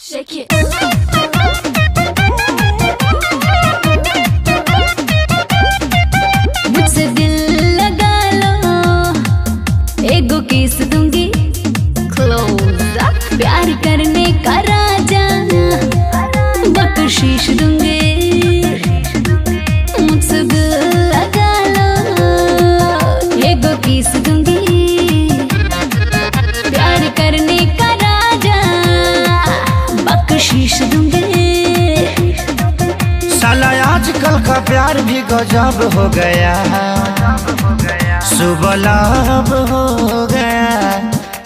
Shake it. मुझसे दिल लगा लो, एगो किस दूंगी क्लोज अप, प्यार करने का राजा बख्शीश दूंगी। मुझसे दिल लगा लो, एगो किस दूंगी, प्यार करने का राजा बख्शीश दूंगी। साला आजकल का प्यार भी गजब हो गया, सुबह लाभ हो गया,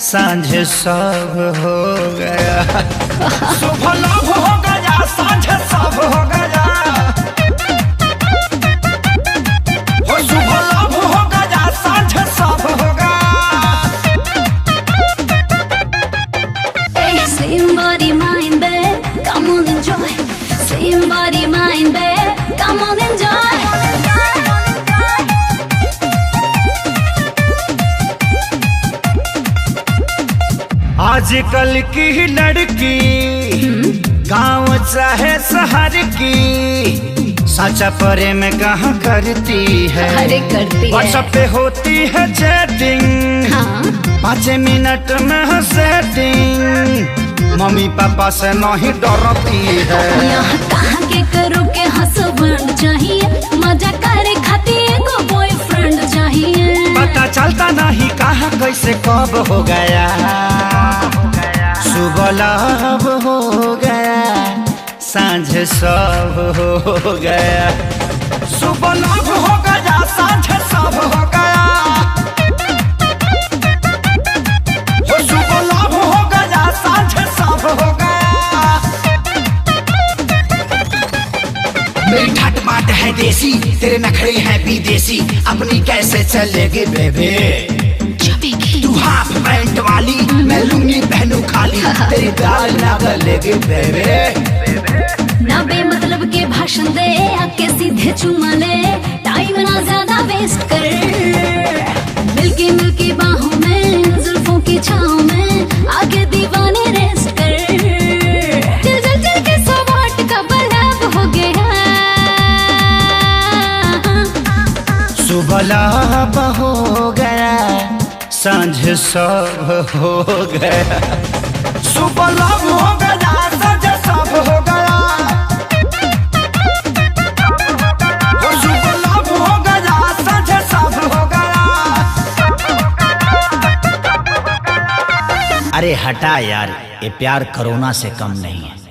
सांझ सब हो गया। सुबह लाभ हो गया, सांझ सब हो गया, हो सुबह लाभ हो गया, सांझ सब हो गया। Hey, same body, mind, babe, come on enjoy. Same body, mind, babe, come on enjoy. आजकल की लड़की गांव चाहे शहर की, सच्चा प्रेम कहाँ करती है। अरे करती है। व्हाट्सएप पे होती है चैटिंग, हाँ 5 मिनट में सेटिंग, मम्मी पापा से नहीं डरती है। यहाँ कहाँ के करो के हस्बैंड चाहिए, मजा करे खातिर को बॉयफ्रेंड चाहिए। पता चलता नहीं कहाँ कैसे कब हो गया, सुबह लाभ हो गया, सांझ सब हो गया। सुबह लाभ हो गया, सांझ सब हो गया, हो सुबह लाभ हो गया, सांझ सब हो गया। मेरी ठाट बाट है देसी, तेरे नखरे हैं विदेशी, अपनी कैसे चलेगी बेबे। तू हाफ पैंट वाली, मैं लुंगी पहनू खाली, तेरी दाल ना गलेगी बेबे। ना बेमतलब के भाषण दे, आके सीधे चुमा ले, टाइम ना ज्यादा वेस्ट कर। मिल्की मिल्की बाहों में, जुल्फों की छाँव में, आगे दीवाने रेस्ट कर। दिल जल जल के 100 वाट का बल्ब हो गया। सुबह लाभ हो गया, सांझ सब हो गया। सुबह लाभ हो गया, सांझ सब हो गया, हो सुबह लाभ हो गया, सांझ सब हो गया। अरे हटा यार, ये प्यार कोरोना से कम नहीं है।